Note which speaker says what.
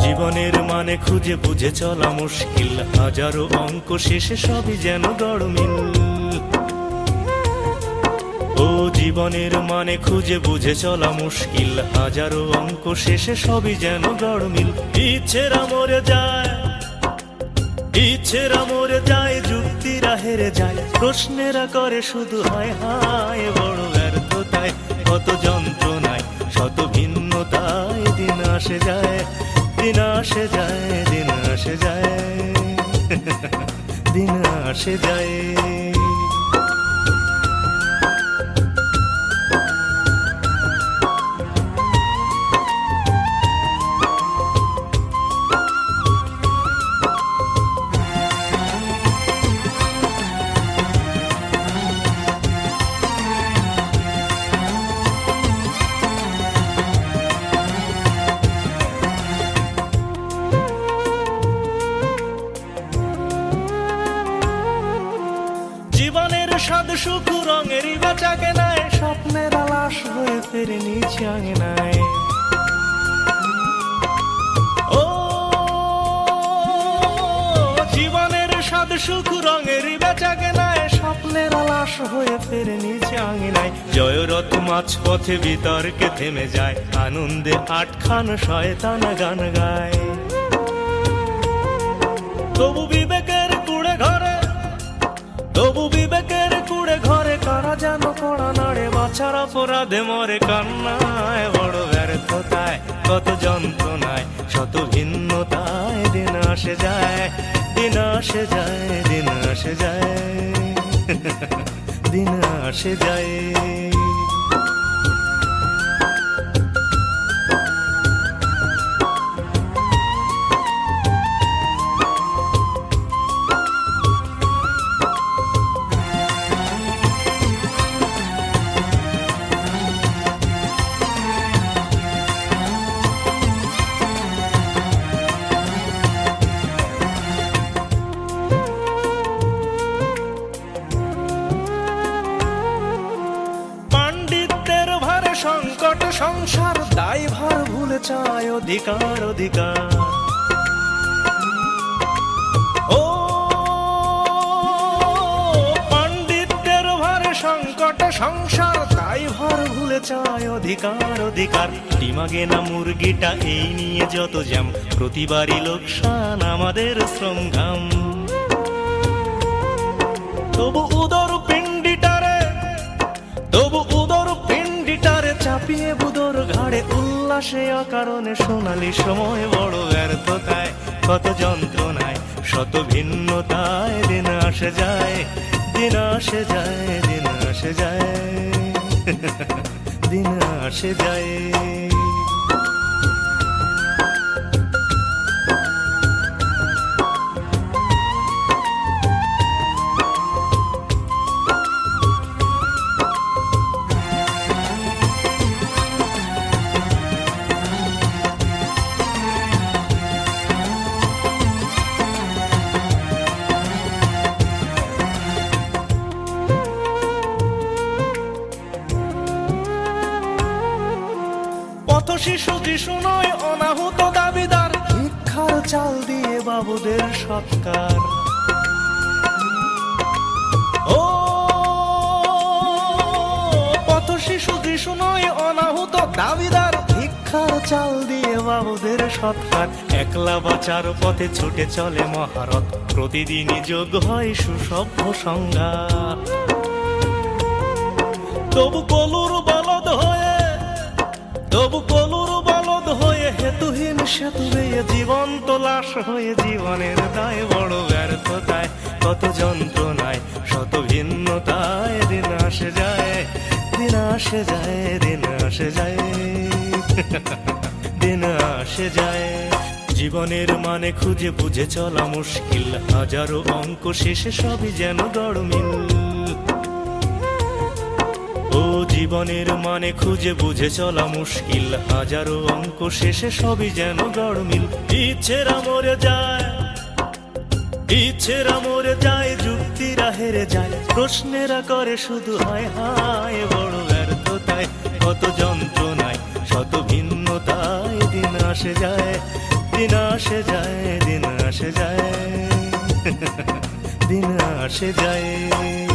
Speaker 1: জীবনের মানে খুঁজে বুঝে চলা মুশকিল, হাজারো অঙ্ক শেষে সবই যেন গড়মিল। ও জীবনের মানে খুঁজে বুঝে চলা মুশকিল, হাজারো অঙ্ক শেষে সবই যেন গড়মিল। ইচ্ছেরা মরে যায়, ইচ্ছেরা মরে যায়, যুক্তিরা হেরে যায়, প্রশ্নেরা করে শুধু হায় হায়। বড় ব্যর্থতায় কত যন্ত্রণায়, শত ভিন্নতায় দিন আসে যায়, দিন আসে যায়, দিন আসে যায়, দিন আসে যায়। জীবনের স্বাদ সুখ রঙেরই বেচা কেনায়, স্বপ্নের আলাস হয়ে ফেরে নিচে আঙিনায়। ও জীবনের স্বাদ সুখ রঙেরই বেচা কেনায়, স্বপ্নের আলাস হয়ে ফেরে নিচে আঙিনায়। জয়রথ মাঝপথে বিতর্কে থেমে যায়, আনন্দে আটখান শয়তান গান গায়। তবু বিবেকের কুড়ে ঘরে, তবু বিবেকের কুড়ে ঘরে কারা যেন কড়া নাড়ে, বাছার অপরাধে মরে কান্নায়। বড় ব্যর্থতায় কত যন্ত্রণায়, শত ভিন্নতায় দিন আসে যায়, দিন আসে যায়, দিন আসে যায়, দিন আসে যায়। সংকট সংসার দায়ভার ভুলে চায় অধিকার, অধিকার। ও পাণ্ডিত্যের ভারে সংকট সংসার দায়ভার ভুলে চায় অধিকার, অধিকার। ডিমাগে না মুরগিটা এই নিয়ে যত জ্যাম, প্রতিবারই লোকসান আমাদের শ্রম ঘাম। তবু উদর পিণ্ডিটারে, তবু উদর পিণ্ডিটারে চাপিয়ে বুদর ঘাড়ে উল্লাসে অকারণে সোনালি সময়। বড় ব্যর্থতায় কত যন্ত্রণায়, শত ভিন্নতায় দিন আসে যায়, দিন আসে যায়, দিন আসে যায়, দিন আসে যায়। পথ শিশু যিশু নয় অনাহুত দাবিদার, ভিক্ষার চাল দিয়ে বাবুদের সৎকার। ও পথ শিশু যিশু নয় অনাহুত দাবিদার, ভিক্ষার চাল দিয়ে বাবুদের সৎকার। একলা বাঁচার পথে ছুটে চলে মহারথ, প্রতিদিনই যোগ হয় সুসভ্য সংঘাত। তবু কলুর বলদ হয়ে, তবু কলুর বলদ হয়ে হেতুহীন সেতু বেয়ে জীবন্ত লাশ হয়ে জীবনের দায়। বড় ব্যর্থতায় কত যন্ত্রণায়, শত ভিন্নতায় দিন আসে যায়, দিন আসে যায়, দিন আসে যায়, দিন আসে যায়। জীবনের মানে খুঁজে বুঝে চলা মুশকিল, হাজারো অঙ্ক শেষে সবই যেন গড়মিল। ও জীবনের মানে খুঁজে বুঝে চলা মুশকিল, হাজারো অঙ্ক শেষে সবই যেন গড়মিল। ইচ্ছেরা মরে যায়, ইচ্ছেরা মরে যায়, যুক্তিরা হেরে যায়, প্রশ্নেরা করে শুধু হায় হায়। বড় ব্যর্থতায় কত যন্ত্রণায়, শত ভিন্নতায় দিন আসে যায়, দিন আসে যায়, দিন আসে যায়, দিন আসে যায়।